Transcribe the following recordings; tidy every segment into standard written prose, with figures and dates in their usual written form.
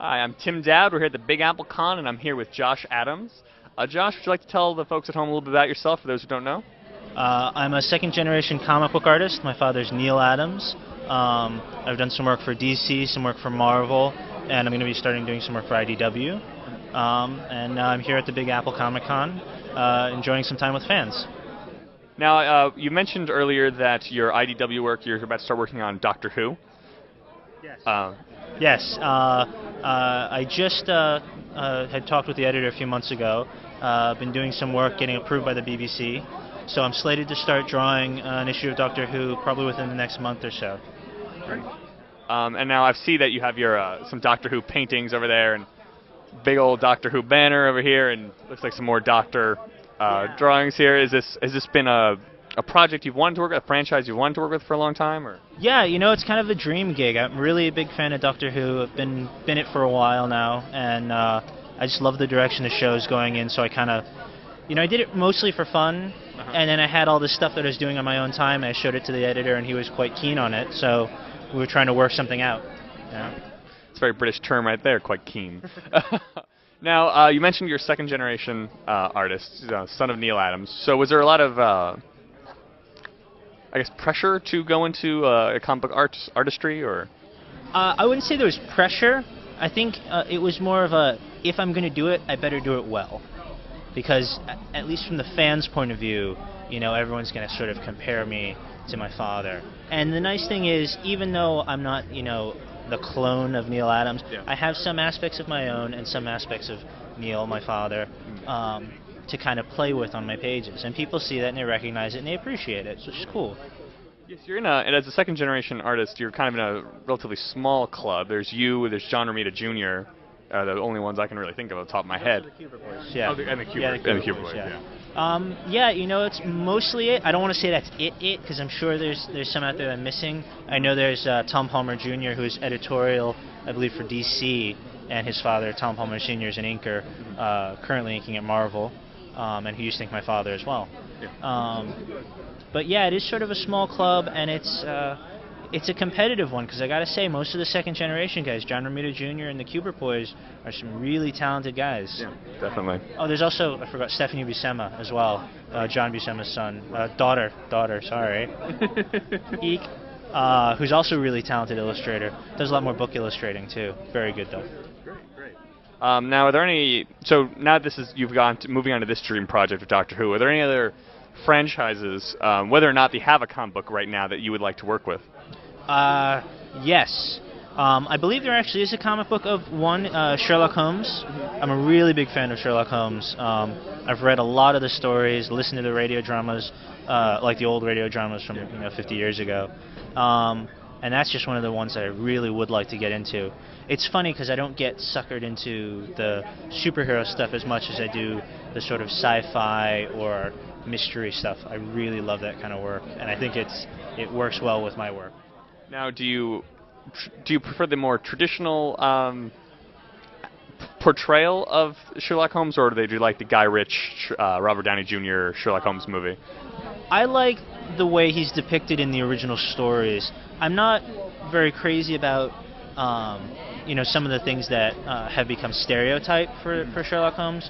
Hi, I'm Tim Dowd. We're here at the Big Apple Con, and I'm here with Josh Adams. Josh, would you like to tell the folks at home a little bit about yourself, for those who don't know? I'm a second-generation comic book artist. My father's Neil Adams. I've done some work for DC, some work for Marvel, and I'm going to be starting doing some work for IDW. And I'm here at the Big Apple Comic Con, enjoying some time with fans. Now, you mentioned earlier that your IDW work, you're about to start working on Doctor Who. Yes. Yes. I just had talked with the editor a few months ago. Been doing some work getting approved by the BBC. So I'm slated to start drawing an issue of Doctor Who probably within the next month or so. Great. And now I see that you have your some Doctor Who paintings over there, and big old Doctor Who banner over here, and looks like some more Doctor drawings here. Has this been a project you've wanted to work with, a franchise you've wanted to work with for a long time, or? Yeah, it's kind of a dream gig. I'm really a big fan of Doctor Who. I've been it for a while now, and I just love the direction the show's going in. So I kind of, I did it mostly for fun, and then I had all this stuff that I was doing on my own time. And I showed it to the editor, and he was quite keen on it. So we were trying to work something out. It's a very British term right there, quite keen. Now, you mentioned you're a second-generation artist, son of Neil Adams. So was there a lot of pressure to go into comic book artistry, or? I wouldn't say there was pressure. I think it was more of a, if I'm going to do it, I better do it well. Because, at least from the fans' point of view, everyone's going to sort of compare me to my father. And the nice thing is, even though I'm not, the clone of Neil Adams, yeah, I have some aspects of my own and some aspects of Neil, my father, to kind of play with on my pages, and people see that and they recognize it and they appreciate it, which is cool. Yes, and as a second-generation artist, you're kind of in a relatively small club. There's you, there's John Romita Jr., the only ones I can really think of off the top of my head. The Cuber Boys, yeah. Oh, and the Cuber Boys, yeah. It's mostly it. I don't want to say that's it, because I'm sure there's some out there that I'm missing. I know there's Tom Palmer Jr., who's editorial, I believe, for DC, and his father, Tom Palmer Sr., is an inker, currently inking at Marvel. And he used to think my father as well. Yeah. But yeah, it is sort of a small club, and it's a competitive one, because I gotta say, most of the second generation guys, John Romita Jr. and the Cuber Boys, are some really talented guys. Yeah, definitely. Oh, there's also, I forgot, Stephanie Buscema as well, John Buscema's son, daughter, sorry, Eek, who's also a really talented illustrator. Does a lot more book illustrating too. Very good though. Now, are there any? So now you've gone to moving on to this dream project of Doctor Who. Are there any other franchises, whether or not they have a comic book right now, that you would like to work with? Yes. I believe there actually is a comic book of one, Sherlock Holmes. I'm a really big fan of Sherlock Holmes. I've read a lot of the stories, listened to the radio dramas, like the old radio dramas from 50 years ago. And that's just one of the ones that I really would like to get into. It's funny because I don't get suckered into the superhero stuff as much as I do the sort of sci-fi or mystery stuff. I really love that kind of work, and I think it works well with my work. Now, do you prefer the more traditional portrayal of Sherlock Holmes, or do you like the Guy Ritchie, Robert Downey Jr. Sherlock Holmes movie? I like the way he's depicted in the original stories. I'm not very crazy about some of the things that have become stereotype for Sherlock Holmes,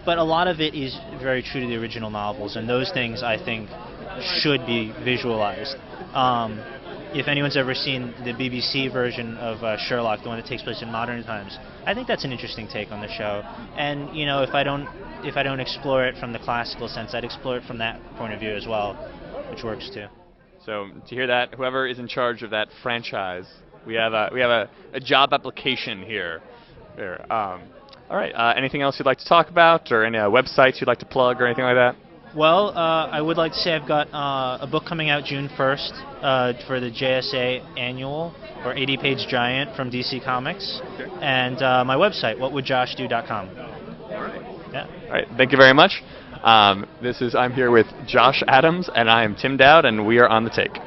but a lot of it is very true to the original novels, and those things I think should be visualized. If anyone's ever seen the BBC version of Sherlock, the one that takes place in modern times, I think that's an interesting take on the show. And if I don't explore it from the classical sense, I'd explore it from that point of view as well, which works too. So to hear that, whoever is in charge of that franchise, we have a job application here. All right. Anything else you'd like to talk about, or any websites you'd like to plug, or anything like that? Well, I would like to say I've got a book coming out June 1st for the JSA Annual, or 80-Page Giant from DC Comics, and my website, whatwouldjoshdo.com. All right. Yeah. All right. Thank you very much. I'm here with Josh Adams, and I am Tim Dowd, and we are on the take.